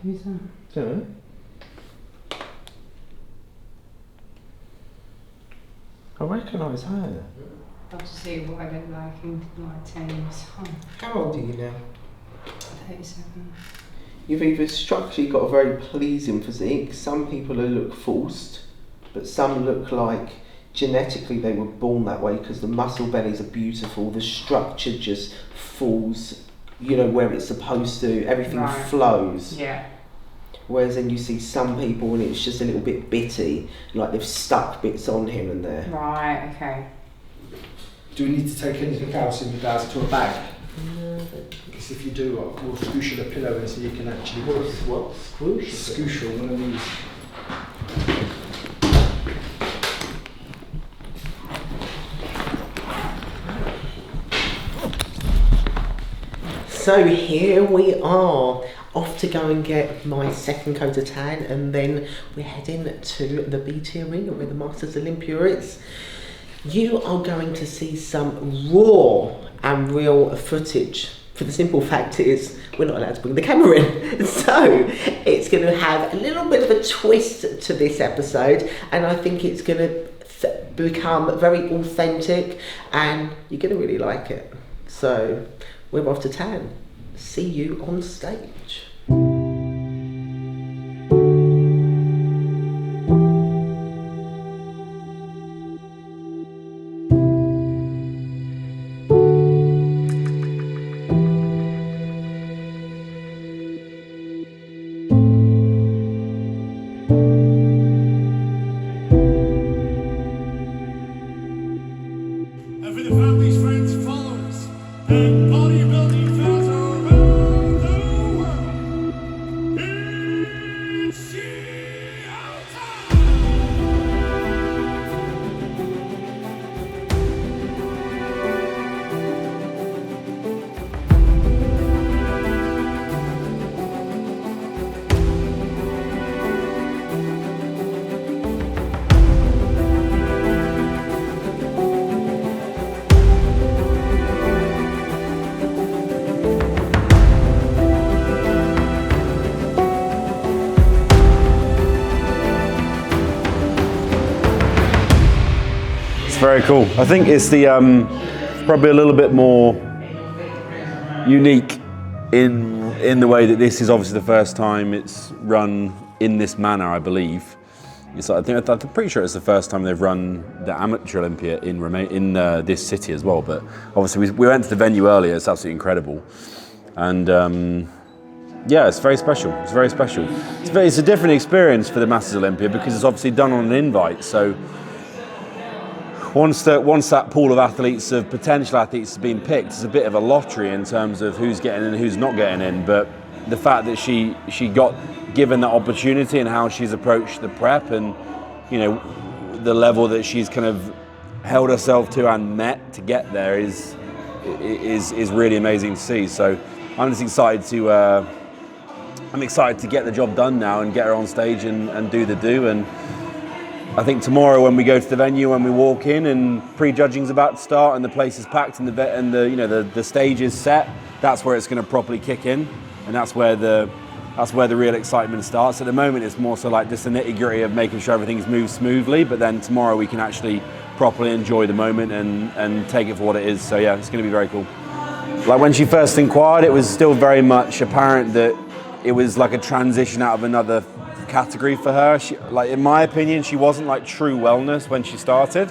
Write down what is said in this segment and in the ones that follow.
Who's that? Don't know. I recognise her. I'll just see what I look like in my 10 years time. How old are you now? 37. You've either structurally got a very pleasing physique, some people look forced, but some look like genetically they were born that way because the muscle bellies are beautiful, the structure just falls, you know, where it's supposed to, everything flows. Yeah. Whereas then you see some people and it's just a little bit bitty, like they've stuck bits on here and there. Right, okay. Do we need to take anything else in regards to a bag? No. Because if you do, we'll squoosh a pillow in so you can actually... What? Squoosh? Squoosh, one of these. So here we are, off to go and get my second coat of tan, and then we're heading to the BT Arena where the Masters Olympia is. You are going to see some raw and real footage. For the simple fact is, we're not allowed to bring the camera in. So it's going to have a little bit of a twist to this episode, and I think it's going to become very authentic, and you're going to really like it. So we're off to tan. See you on stage. And for the families, friends, followers, and bodybuilding fans around the world, it's very cool. I think it's the probably a little bit more unique in the way that this is obviously the first time it's run in this manner, I believe. It's like, I'm pretty sure it's the first time they've run the amateur Olympia in Romania, in this city as well. But obviously we went to the venue earlier. It's absolutely incredible, and yeah, it's very special. It's very special. It's a different experience for the Masters Olympia because it's obviously done on an invite. So once that pool of athletes, of potential athletes, has been picked, it's a bit of a lottery in terms of who's getting in and who's not getting in. But the fact that she got given that opportunity and how she's approached the prep, and you know the level that she's kind of held herself to and met to get there is really amazing to see. So I'm just excited to get the job done now and get her on stage and do the do. And I think tomorrow when we go to the venue, when we walk in and pre-judging's about to start and the place is packed and the stage is set, that's where it's going to properly kick in, and that's where the real excitement starts. At the moment it's more so like just the nitty-gritty of making sure everything's moved smoothly, but then tomorrow we can actually properly enjoy the moment and take it for what it is. So yeah, it's going to be very cool. Like when she first inquired, it was still very much apparent that it was like a transition out of another category for her. She, like in my opinion, she wasn't like true wellness when she started.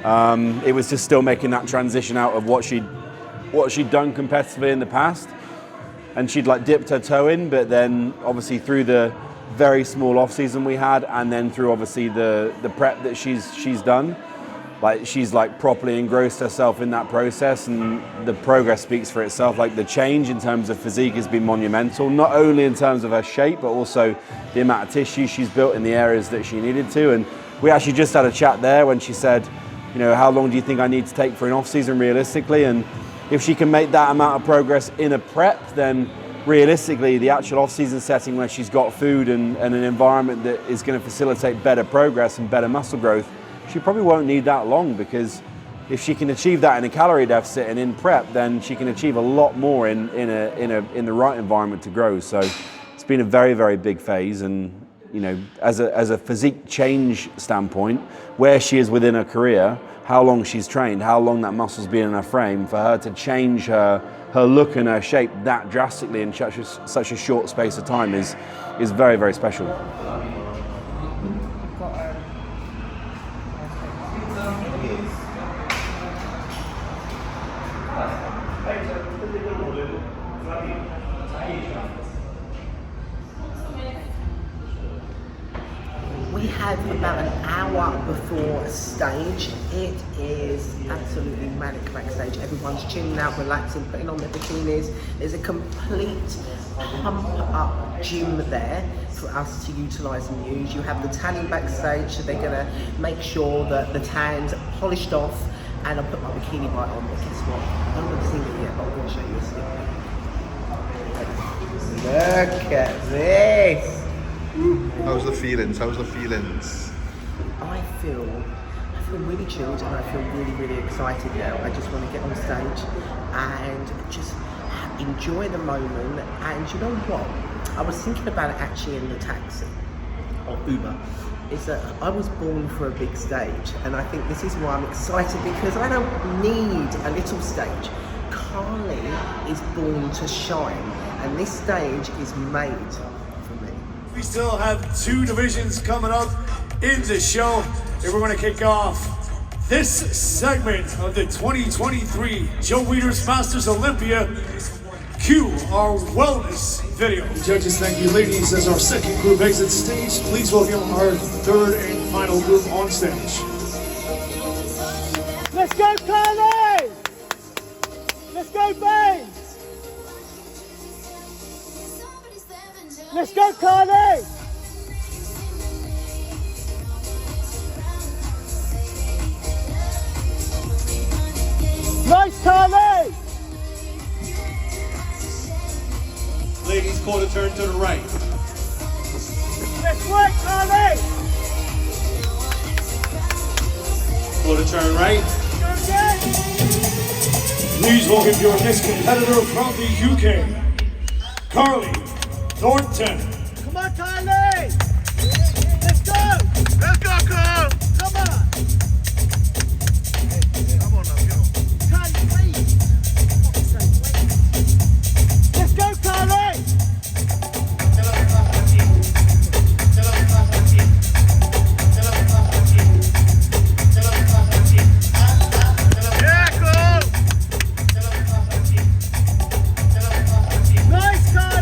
It was just still making that transition out of what she'd done competitively in the past, and she'd like dipped her toe in. But then obviously through the very small off season we had, and then through obviously the prep that she's done, like she's like properly engrossed herself in that process, and the progress speaks for itself. Like the change in terms of physique has been monumental, not only in terms of her shape, but also the amount of tissue she's built in the areas that she needed to. And we actually just had a chat there when she said, you know, how long do you think I need to take for an off season realistically? And if she can make that amount of progress in a prep, then realistically the actual off season setting where she's got food and an environment that is going to facilitate better progress and better muscle growth, she probably won't need that long, because if she can achieve that in a calorie deficit and in prep, then she can achieve a lot more in the right environment to grow. So it's been a very, very big phase, and you know, as a physique change standpoint, where she is within her career, how long she's trained, how long that muscle's been in her frame, for her to change her look and her shape that drastically in such a short space of time is very, very special. We have about an hour before stage. It is absolutely manic backstage. Everyone's chilling out, relaxing, putting on their bikinis. There's a complete pump up gym there for us to utilise and use. You have the tanning backstage, so they're gonna make sure that the tan's polished off, and I'll put my bikini right on, but guess what? I haven't seen it yet, but I'm gonna show you a snippet. Look at this! How's the feelings? I feel really chilled, and I feel really, really excited now. I just want to get on stage and just enjoy the moment. And you know what? I was thinking about it actually in the taxi or Uber. Is that I was born for a big stage, and I think this is why I'm excited, because I don't need a little stage. Carly is born to shine, and this stage is made for me. We still have 2 divisions coming up in the show, and we're going to kick off this segment of the 2023 Joe Weider's Masters Olympia. Cue our wellness video. Judges, thank you, ladies. As our second group exits stage, please welcome our third and final group on stage. Let's go, Carly! Let's go, Babe! Let's go, Carly! Nice, Carly! Ladies, quarter turn to the right. Let's work, Carly! Quarter turn right. Go again! Please welcome your next competitor from the UK, Carly Thornton. Come on, Carly! Let's go! Let's go, Carl! Come on! Come on now, get on. Carly, please! Let's go, Carly! Yeah, Carl! Nice, Carly! Nice, Carl!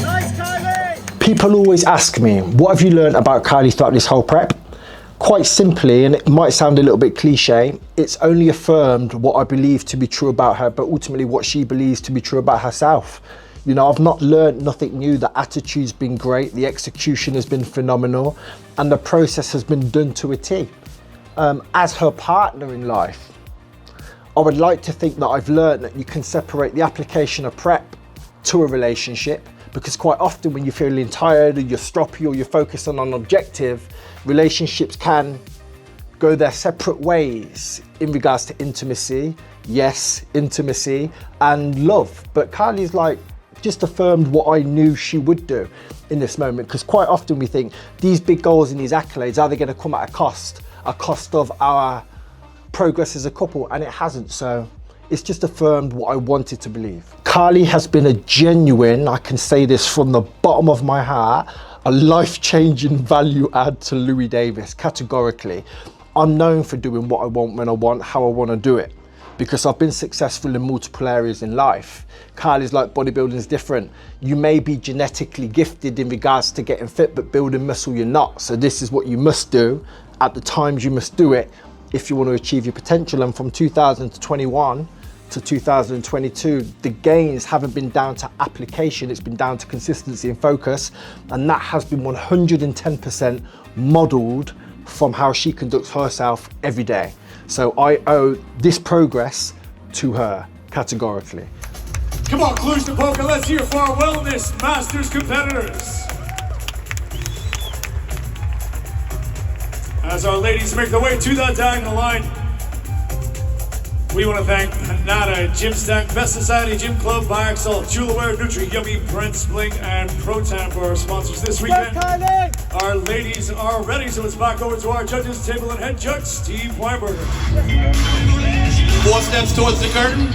Nice, Carly! People always ask me, what have you learned about Kylie throughout this whole prep? Quite simply, and it might sound a little bit cliche, it's only affirmed what I believe to be true about her, but ultimately what she believes to be true about herself. You know, I've not learned nothing new. The attitude's been great, the execution has been phenomenal, and the process has been done to a T. As her partner in life, I would like to think that I've learned that you can separate the application of prep to a relationship, because quite often when you're feeling tired or you're stroppy or you're focused on an objective, relationships can go their separate ways in regards to intimacy. Yes, intimacy and love. But Kylie's like just affirmed what I knew she would do in this moment, because quite often we think these big goals and these accolades, are they going to come at a cost of our progress as a couple? And it hasn't. So it's just affirmed what I wanted to believe. Carly has been a genuine, I can say this from the bottom of my heart, a life-changing value add to Louis Davis, categorically. I'm known for doing what I want, when I want, how I want to do it, because I've been successful in multiple areas in life. Carly's like, bodybuilding is different. You may be genetically gifted in regards to getting fit, but building muscle you're not. So this is what you must do at the times you must do it if you want to achieve your potential. And from 2021 to 2022, the gains haven't been down to application, it's been down to consistency and focus, and that has been 110% modeled from how she conducts herself every day. So I owe this progress to her, categorically. Come on, Cluj to Poker, let's hear for our Wellness Masters competitors. As our ladies make their way to the diagonal line, we want to thank Nada, Gym Stack, Best Society, Gym Club, Bioxol, Jewelwear, Nutri, Yummy, Brent's Bling, and Protan for our sponsors this weekend. Our ladies are ready, so it's back over to our judges table and head judge, Steve Weinberger. 4 steps towards the curtain.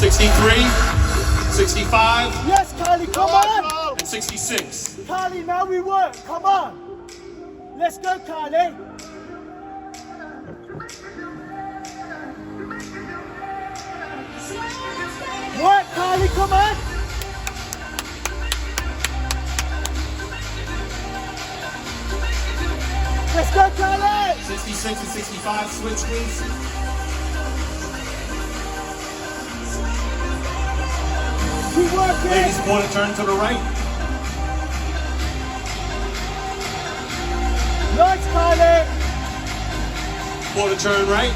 $63, $65, Yes, Carly, come on! and $66. Carly, now we work, come on! Let's go, Carly! Work, Carly, come on! Let's go, Carly! 66 and 65, switch please. Keep working! Ladies, quarter turn to the right. Nice, Carly! Quarter turn right.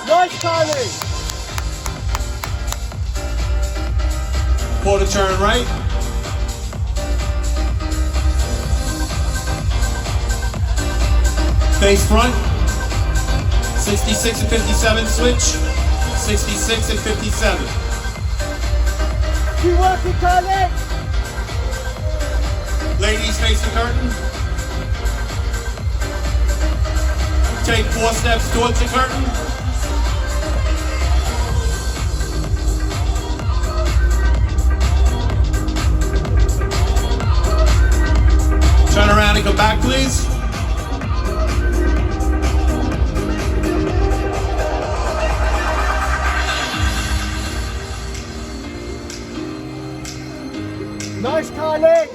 Nice, Carly! Quarter turn right. Face front. 66 and 57, switch. 66 and 57. Keep working, Carly! Ladies, face the curtain. Take 4 steps towards the curtain. Turn around and come back, please. Nice, Carly!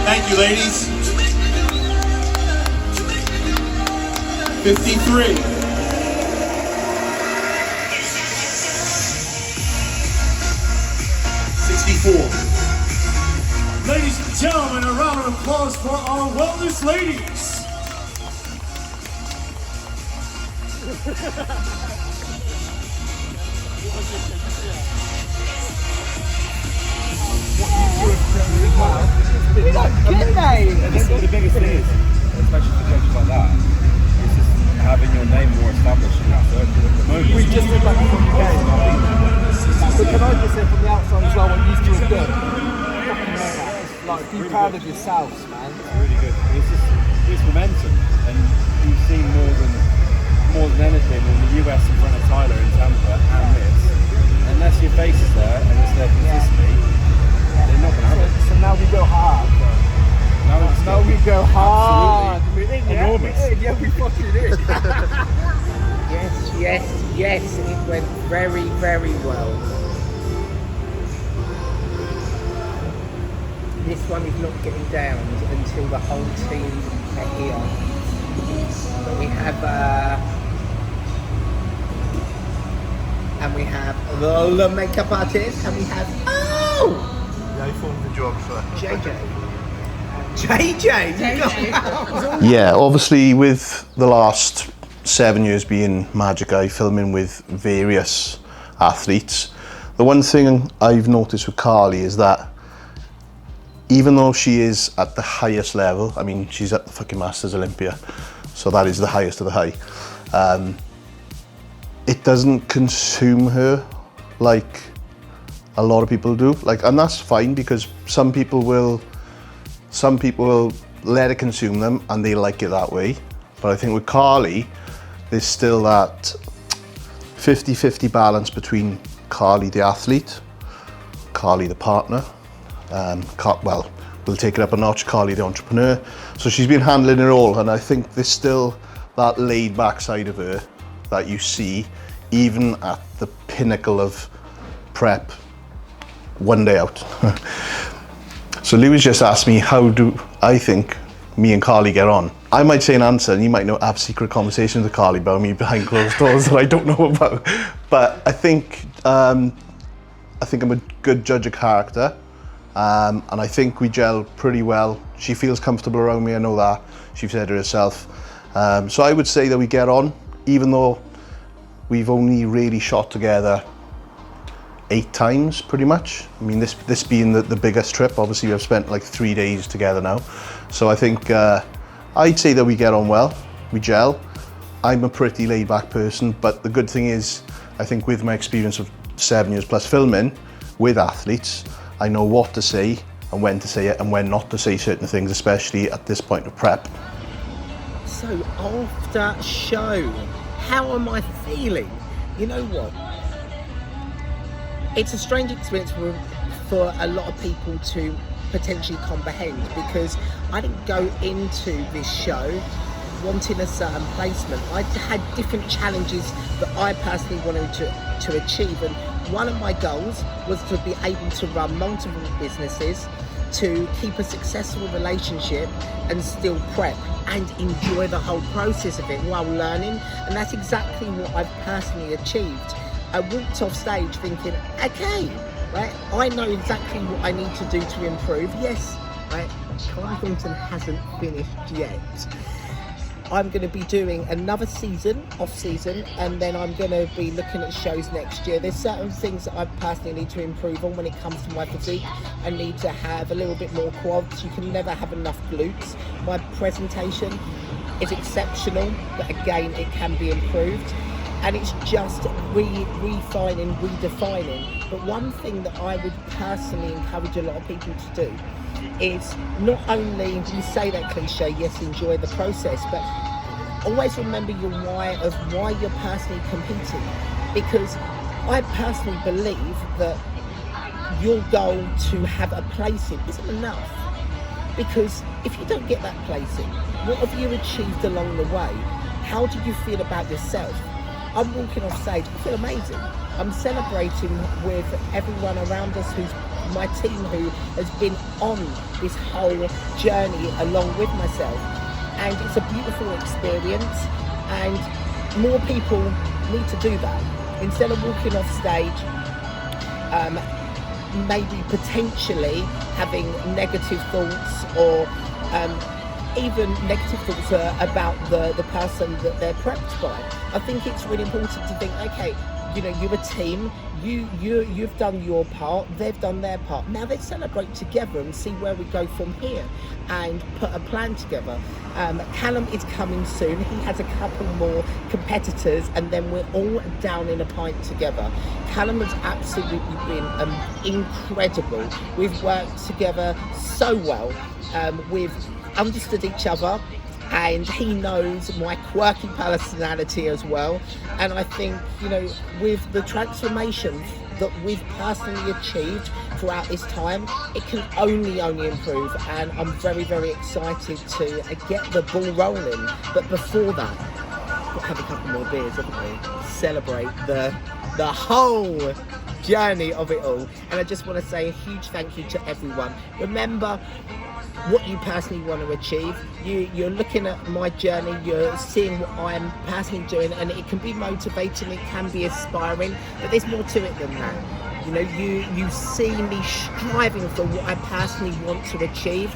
Thank you, ladies. 53. 64. Ladies and gentlemen, a round of applause for our wellness ladies. We don't get that! The biggest thing is, especially for judges like that, is just having your name more established in that circle. At the moment, We just did that before you came. But can I just say from the outside as well, what you two have done? Fucking know that. Like, be proud of yourselves, man. it's really good. It's momentum, and you've seen more than anything in the US in front of Tyler in Tampa and this. Unless your face is there and it's there consistently, they're not going to have it. So now we go hard. Now we go hard. We're in, yeah? Enormous. We're in, yeah, we fucking in. Yes, it went very, very well. This one is not getting down until the whole team are here. We have the makeup artist, and we have Yeah, you formed the geographer. JJ. Yeah, obviously with the last 7 years being Magic Eye, filming with various athletes, the one thing I've noticed with Carly is that even though she is at the highest level, I mean, she's at the fucking Masters Olympia, so that is the highest of the high, it doesn't consume her like a lot of people do. Like, and that's fine, because some people will let it consume them and they like it that way. But I think with Carly, there's still that 50-50 balance between Carly the athlete, Carly the partner, will take it up a notch, Carly the entrepreneur. So she's been handling it all, and I think there's still that laid back side of her that you see even at the pinnacle of prep one day out. So Lewis just asked me, how do I think me and Carly get on? I might say an answer, and you might have secret conversations with Carly about me behind closed doors that I don't know about. But I think I'm a good judge of character, and I think we gel pretty well. She feels comfortable around me, I know that. She said it herself. So I would say that we get on, even though we've only really shot together 8 times, pretty much. I mean, this being the biggest trip, obviously we've spent like 3 days together now. So I think I'd say that we get on well, we gel. I'm a pretty laid back person, but the good thing is, I think with my experience of 7 years plus filming with athletes, I know what to say and when to say it and when not to say certain things, especially at this point of prep. So after show, how am I feeling? You know what? It's a strange experience for a lot of people to potentially comprehend, because I didn't go into this show wanting a certain placement. I had different challenges that I personally wanted to achieve, and one of my goals was to be able to run multiple businesses, to keep a successful relationship and still prep and enjoy the whole process of it while learning, and that's exactly what I've personally achieved. I walked off stage thinking, okay, right, I know exactly what I need to do to improve. Yes, right, Carlington hasn't finished yet. I'm going to be doing another season, off season, and then I'm going to be looking at shows next year. There's certain things that I personally need to improve on when it comes to my physique. I need to have a little bit more quads. You can never have enough glutes. My presentation is exceptional, but again, it can be improved. And it's just refining, redefining. But one thing that I would personally encourage a lot of people to do is not only, you say that cliche, yes, enjoy the process, but always remember your why of why you're personally competing. Because I personally believe that your goal to have a placing isn't enough. Because if you don't get that placing, what have you achieved along the way? How do you feel about yourself? I'm walking off stage, I feel amazing. I'm celebrating with everyone around us, who's my team, who has been on this whole journey along with myself. And it's a beautiful experience, and more people need to do that. Instead of walking off stage, maybe potentially having negative thoughts, or even negative thoughts about the person that they're prepped by. I think it's really important to think, okay, you know, you're a team, you've done your part, they've done their part. Now let's celebrate together and see where we go from here and put a plan together. Callum is coming soon. He has a couple more competitors, and then we're all down in a pint together. Callum has absolutely been incredible. We've worked together so well. We've understood each other, and he knows my quirky personality as well. And I think, you know, with the transformation that we've personally achieved throughout this time, it can only improve, and I'm very, very excited to get the ball rolling. But before that, we'll have a couple more beers, haven't we? Celebrate the whole journey of it all. And I just want to say a huge thank you to everyone. Remember what you personally want to achieve. You're looking at my journey, you're seeing what I'm personally doing, and it can be motivating, it can be inspiring, but there's more to it than that. You know, you see me striving for what I personally want to achieve,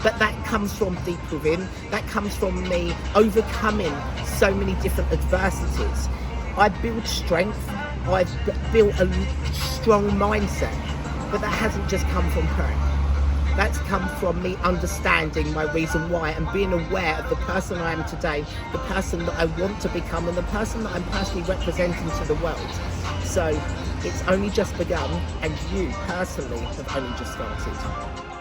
but that comes from deep within. That comes from me overcoming so many different adversities. I build strength, I've built a strong mindset, but that hasn't just come from prep. That's come from me understanding my reason why and being aware of the person I am today, the person that I want to become, and the person that I'm personally representing to the world. So it's only just begun, and you personally have only just started.